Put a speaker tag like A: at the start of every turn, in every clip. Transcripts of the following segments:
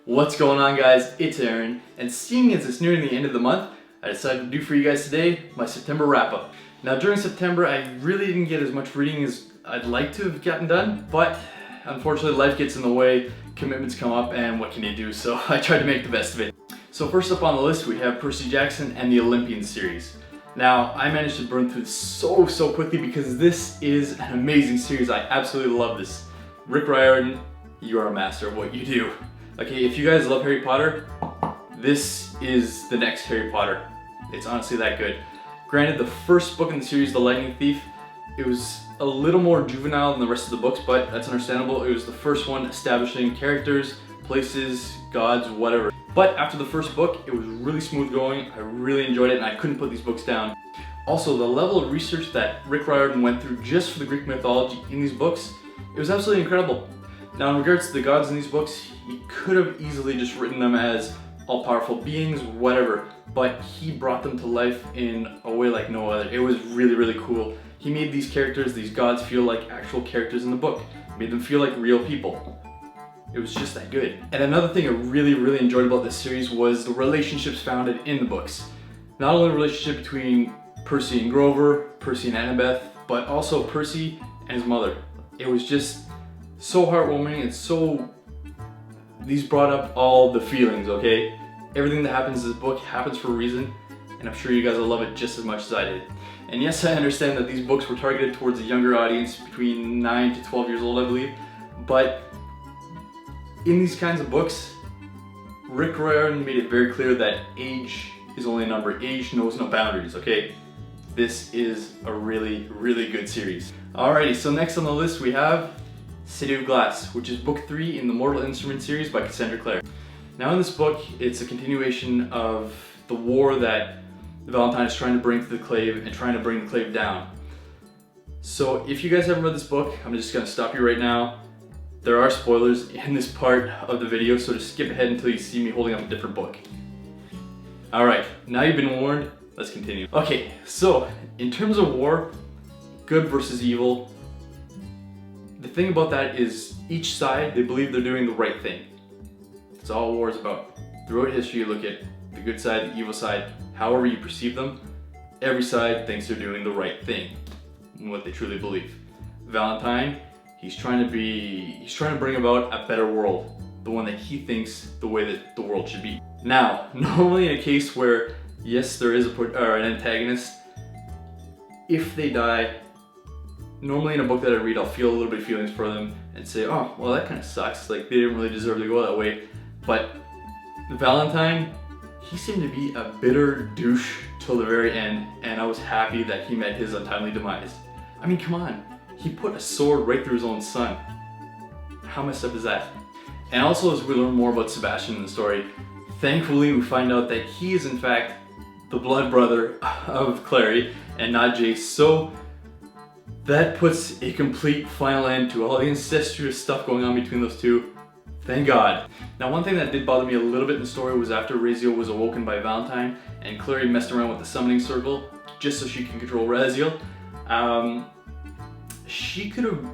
A: What's going on, guys? It's Aren, and seeing as it's nearing the end of the month, I decided to do for you guys today my September wrap-up. Now during September I really didn't get as much reading as I'd like to have gotten done, but unfortunately life gets in the way, commitments come up, and what can you do? So I tried to make the best of it. So first up on the list we have Percy Jackson and the Olympian series. Now I managed to burn through this so quickly because this is an amazing series. I absolutely love this. Rick Riordan, you are a master of what you do. Okay, if you guys love Harry Potter, this is the next Harry Potter. It's honestly that good. Granted, the first book in the series, The Lightning Thief, it was a little more juvenile than the rest of the books, but that's understandable. It was the first one establishing characters, places, gods, whatever. But after the first book, it was really smooth going. I really enjoyed it and I couldn't put these books down. Also, the level of research that Rick Riordan went through just for the Greek mythology in these books, it was absolutely incredible. Now in regards to the gods in these books, he could have easily just written them as all-powerful beings, whatever, but he brought them to life in a way like no other. It was really cool. He made these characters, these gods, feel like actual characters in the book. He made them feel like real people. It was just that good. And another thing I really enjoyed about this series was the relationships founded in the books. Not only the relationship between Percy and Grover, Percy and Annabeth, but also Percy and his mother. It was just so heartwarming and so... These brought up all the feelings, okay? Everything that happens in this book happens for a reason, and I'm sure you guys will love it just as much as I did. And yes, I understand that these books were targeted towards a younger audience, between 9 to 12 years old, I believe, but in these kinds of books, Rick Riordan made it very clear that age is only a number. Age knows no boundaries, okay? This is a really good series. Alrighty, so next on the list we have City of Glass, which is book 3 in the Mortal Instruments series by Cassandra Clare. Now in this book, it's a continuation of the war that Valentine is trying to bring to the Clave and trying to bring the Clave down. So if you guys haven't read this book, I'm just gonna stop you right now. There are spoilers in this part of the video, so just skip ahead until you see me holding up a different book. Alright, now you've been warned, let's continue. Okay, so in terms of war, good versus evil, the thing about that is each side, they believe they're doing the right thing. That's all war is about. Throughout history, you look at the good side, the evil side, however you perceive them, every side thinks they're doing the right thing, and what they truly believe. Valentine, he's trying to bring about a better world, the one that he thinks the way that the world should be. Now, normally in a case where, yes, there is an antagonist, if they die, normally in a book that I read, I'll feel a little bit of feelings for them and say, oh, well that kind of sucks, like they didn't really deserve to go that way. But Valentine, he seemed to be a bitter douche till the very end, and I was happy that he met his untimely demise. I mean, come on, he put a sword right through his own son. How messed up is that? And also, as we learn more about Sebastian in the story, thankfully we find out that he is in fact the blood brother of Clary and not Jace, so that puts a complete final end to all the incestuous stuff going on between those two. Thank God. Now one thing that did bother me a little bit in the story was after Raziel was awoken by Valentine and Clary messed around with the summoning circle just so she can control Raziel. She could have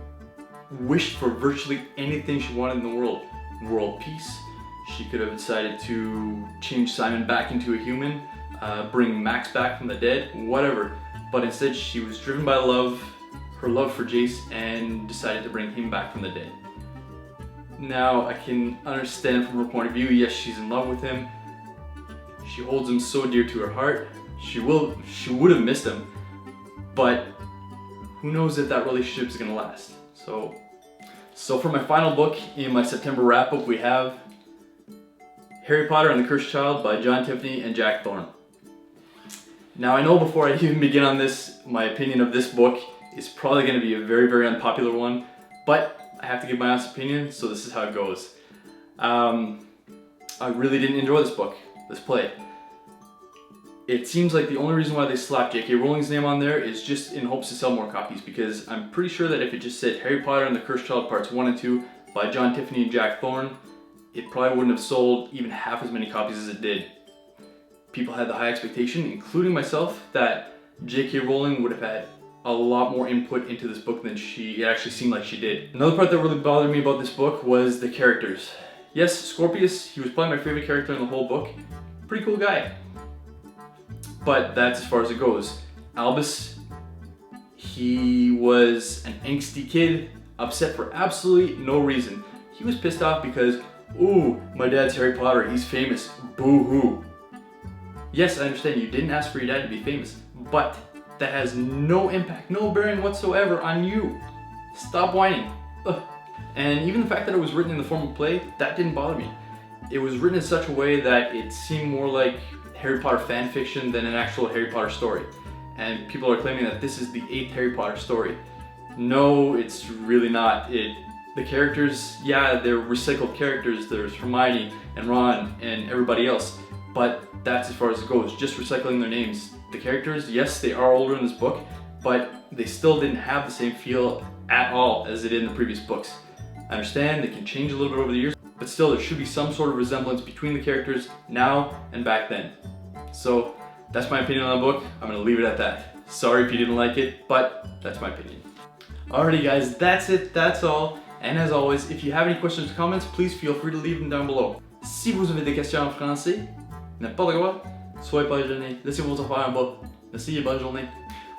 A: wished for virtually anything she wanted in the world. World peace. She could have decided to change Simon back into a human, bring Max back from the dead, whatever. But instead she was driven by love, her love for Jace, and decided to bring him back from the dead. Now I can understand from her point of view, yes, she's in love with him. She holds him so dear to her heart. She would have missed him, but who knows if that relationship is gonna last. So for my final book in my September wrap-up, we have Harry Potter and the Cursed Child by John Tiffany and Jack Thorne. Now I know before I even begin on this, my opinion of this book is probably going to be a very unpopular one, but I have to give my honest opinion, so this is how it goes. I really didn't enjoy this book, this play. It seems like the only reason why they slapped J.K. Rowling's name on there is just in hopes to sell more copies, because I'm pretty sure that if it just said Harry Potter and the Cursed Child Parts 1 and 2 by John Tiffany and Jack Thorne, it probably wouldn't have sold even half as many copies as it did. People had the high expectation, including myself, that J.K. Rowling would have had a lot more input into this book than it actually seemed like she did. Another part that really bothered me about this book was the characters. Yes, Scorpius, he was probably my favorite character in the whole book. Pretty cool guy. But that's as far as it goes. Albus, he was an angsty kid, upset for absolutely no reason. He was pissed off because, ooh, my dad's Harry Potter, he's famous, boo-hoo. Yes, I understand you didn't ask for your dad to be famous, but that has no impact, no bearing whatsoever on you. Stop whining. Ugh. And even the fact that it was written in the form of a play, that didn't bother me. It was written in such a way that it seemed more like Harry Potter fan fiction than an actual Harry Potter story. And people are claiming that this is the 8th Harry Potter story. No, it's really not. The characters, yeah, they're recycled characters. There's Hermione and Ron and everybody else, but that's as far as it goes, just recycling their names. The characters, yes, they are older in this book, but they still didn't have the same feel at all as they did in the previous books. I understand they can change a little bit over the years, but still there should be some sort of resemblance between the characters now and back then. So that's my opinion on the book. I'm gonna leave it at that. Sorry if you didn't like it, but that's my opinion. Alrighty guys, that's it, that's all. And as always, if you have any questions or comments, please feel free to leave them down below. Si vous avez des questions en français, n'importe quoi, soyez pas gênés, laissez vos affaires en bas. Merci et bonne journée.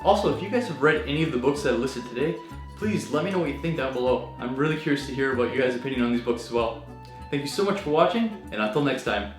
A: Also, if you guys have read any of the books that I listed today, please let me know what you think down below. I'm really curious to hear about you guys' opinion on these books as well. Thank you so much for watching, and until next time.